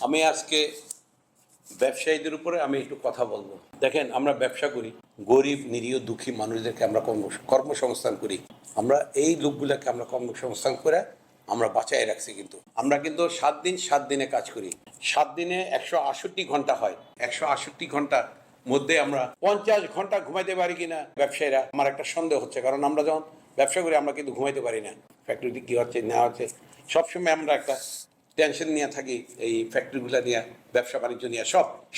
আমি আজকে ব্যবসায়ীদের উপরে আমি একটু কথা বলবো। দেখেন, আমরা ব্যবসা করি, গরিব নিরীহ দুঃখী মানুষদেরকে আমরা কর্মসংস্থান করি। আমরা এই লোকগুলোকে আমরা কর্মসংস্থান করে আমরা বাঁচাই রাখছি। কিন্তু আমরা কিন্তু 7 দিন 7 দিনে কাজ করি। 7 দিনে 168 ঘন্টা হয়। 168 ঘন্টার মধ্যে আমরা 50 ঘন্টা ঘুমাইতে পারি কিনা ব্যবসায়ীরা, আমার একটা সন্দেহ হচ্ছে। কারণ আমরা যখন ব্যবসা করি আমরা কিন্তু ঘুমাইতে পারি না। ফ্যাক্টরিতে কী হচ্ছে না হচ্ছে সবসময় আমরা একটা টেনশন নিয়ে থাকি। এই ফ্যাক্টরিগুলো নিয়ে, ব্যবসা বাণিজ্য নিয়ে,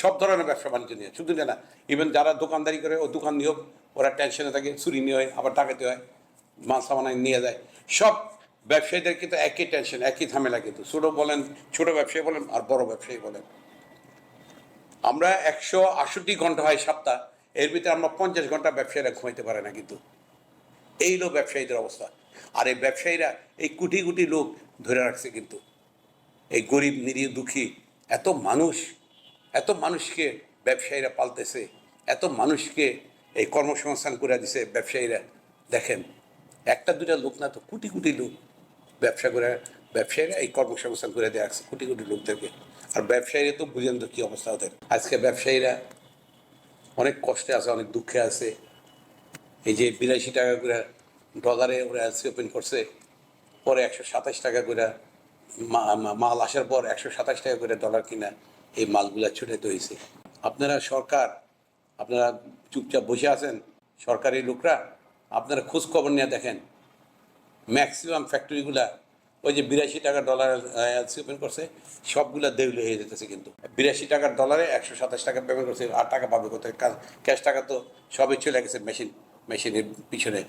সব ধরনের ব্যবসা বাণিজ্য নিয়ে, শুধু না, ইভেন যারা দোকানদারি করে ও দোকান নিয়েও ওরা টেনশনে থাকে। চুরি নিয়ে হয়, আবার ডাকাতি হয়, মাল সামানায় নিয়ে যায়। সব ব্যবসায়ীদের কিন্তু একই টেনশন, একই ঝামেলা। কিন্তু ছোট ব্যবসায়ী বলেন আর বড় ব্যবসায়ী বলেন, আমরা 168 ঘন্টা হয় সপ্তাহ, এর ভিতরে আমরা 50 ঘন্টা ব্যবসায়ীরা ঘুমাইতে পারে না। কিন্তু এই হলো ব্যবসায়ীদের অবস্থা। আর এই ব্যবসায়ীরা এই কোটি কোটি লোক ধরে রাখছে। কিন্তু এই গরিব নিরীহ দুঃখী এত মানুষকে ব্যবসায়ীরা পালতেছে, এত মানুষকে এই কর্মসংস্থান করে দিছে ব্যবসায়ীরা। দেখেন, একটা দুটা লোক না তো, কোটি কোটি লোক ব্যবসায়ীরা এই কর্মসংস্থান করে দেওয়া আছে কোটি কোটি লোকদেরকে। আর ব্যবসায়ীরা তো বুঝেন তো কী অবস্থা ওদের। আজকে ব্যবসায়ীরা অনেক কষ্টে আছে, অনেক দুঃখে আছে। এই যে 82 টাকা করে ডলারে ওরা এলসি ওপেন করছে, পরে 127 টাকা করে মাল আসার পর 127 টাকা করে ডলার কিনা এই মালগুলা ছুটাইতে হয়েছে। আপনারা চুপচাপ বসে আছেন, সরকারি লোকরা। আপনারা খোঁজ খবর নিয়ে দেখেন, ম্যাক্সিমাম ফ্যাক্টরিগুলা ওই যে 82 টাকা ডলার এলসি ওপেন করছে, সবগুলা দেউলে হয়ে যেতেছে। কিন্তু 82 টাকার ডলারে 127 টাকা পেমেন্ট করছে, আর টাকা পাবে কোথায়? ক্যাশ টাকা তো সবই চলে গেছে মেশিনের পিছনে,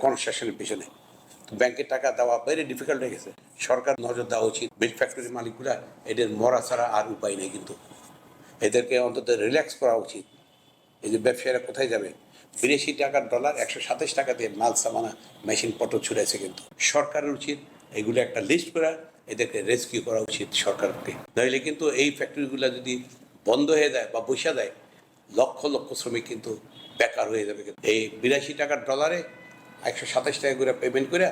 কনস্ট্রাকশনের পিছনে। ব্যাংকের টাকা দেওয়া ভেরি ডিফিকাল্ট হয়ে গেছে। সরকার নজর দেওয়া উচিত। মিল্ক ফ্যাক্টরির মালিকগুলা, এদের মরা ছাড়া আর উপায় নেই। কিন্তু এদেরকে অন্তত রিল্যাক্স করা উচিত। এই যে ব্যবসায়ীরা কোথায় যাবে? 82 টাকার ডলার 127 টাকা দিয়ে মাল সামানা মেশিন পত্র ছুড়েছে। কিন্তু সরকারের উচিত এগুলো একটা লিস্ট করা, এদেরকে রেস্কিউ করা উচিত সরকারকে। নইলে কিন্তু এই ফ্যাক্টরিগুলো যদি বন্ধ হয়ে যায় বা বসে দেয়, লক্ষ লক্ষ শ্রমিক কিন্তু বেকার হয়ে যাবে। এই 82 টাকার ডলারে 127 টাকা করে পেমেন্ট করে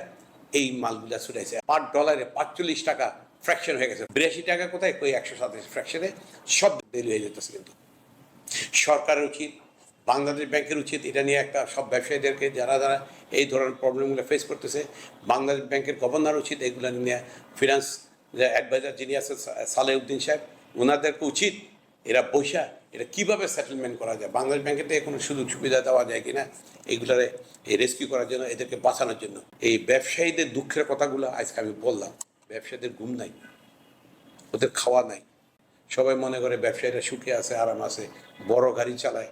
এই মালগুলা ছুটাইছে। পার ডলারে 45 টাকা ফ্র্যাকশন হয়ে গেছে। 82 টাকা কোথায়, কই 127 ফ্র্যাকশনে সব দেরি হয়ে যেতেছে। কিন্তু সরকারের উচিত, বাংলাদেশ ব্যাংকের উচিত এটা নিয়ে একটা, সব ব্যবসায়ীদেরকে যারা এই ধরনের প্রবলেমগুলো ফেস করতেছে, বাংলাদেশ ব্যাংকের গভর্নর উচিত এগুলো নিয়ে, ফিনান্স অ্যাডভাইজার যিনি আছে সালেউদ্দিন সাহেব, ওনাদেরকে উচিত এরা বৈশা এটা কীভাবে সেটেলমেন্ট করা যায়, বাংলাদেশ ব্যাংকের থেকে কোনো সুযোগ সুবিধা দেওয়া যায় কিনা এইগুলারে এই রেস্কিউ করার জন্য, এদেরকে বাঁচানোর জন্য। এই ব্যবসায়ীদের দুঃখের কথাগুলো আজকে আমি বললাম। ব্যবসায়ীদের ঘুম নাই, ওদের খাওয়া নাই। সবাই মনে করে ব্যবসায়ীরা সুখে আছে, আরাম আছে, বড় গাড়ি চালায়,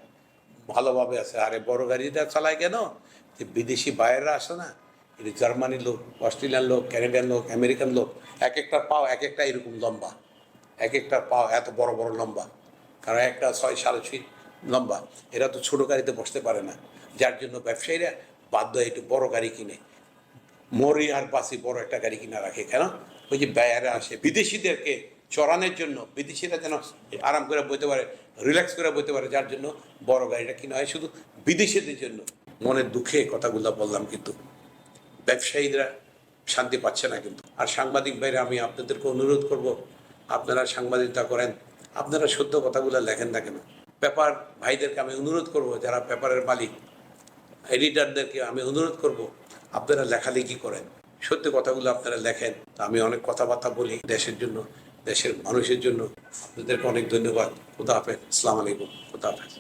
ভালোভাবে আছে। আরে বড় গাড়িটা চালায় কেন? যে বিদেশি বায়াররা আসে না, এটা জার্মানির লোক, অস্ট্রেলিয়ান লোক, ক্যানাডিয়ান লোক, আমেরিকান লোক, এক একটার পাও এক একটা এরকম লম্বা, এক একটার পাও এত বড় বড় লম্বা। কারণ একটা 6-6.5 লম্বা। এরা তো ছোটো গাড়িতে বসতে পারে না, যার জন্য ব্যবসায়ীরা বাধ্য হয় একটু বড় গাড়ি কিনে। মরি আর বাসি বড় একটা গাড়ি কিনা রাখে কেন? ওই যে বায়াররা আসে বিদেশিদেরকে চড়ানোর জন্য, বিদেশিরা যেন আরাম করে বইতে পারে, রিল্যাক্স করে বইতে পারে, যার জন্য বড় গাড়িটা কিনা হয় শুধু বিদেশিদের জন্য। মনের দুঃখে কথাগুলো বললাম। কিন্তু ব্যবসায়ীরা শান্তি পাচ্ছে না। কিন্তু আর সাংবাদিক ভাইরা, আমি আপনাদেরকে অনুরোধ করব, আপনারা সাংবাদিকতা করেন, আপনারা সত্য কথাগুলো লেখেন না কেন? পেপার ভাইদেরকে আমি অনুরোধ করব, যারা পেপারের মালিক, এডিটারদেরকে আমি অনুরোধ করব, আপনারা লেখালেখি করেন, সত্যি কথাগুলো আপনারা লেখেন। আমি অনেক কথাবার্তা বলি দেশের জন্য, দেশের মানুষের জন্য। আপনাদেরকে অনেক ধন্যবাদ। খুদা হাফেজ। আসসালামু আলাইকুম। খুদা হাফেজ।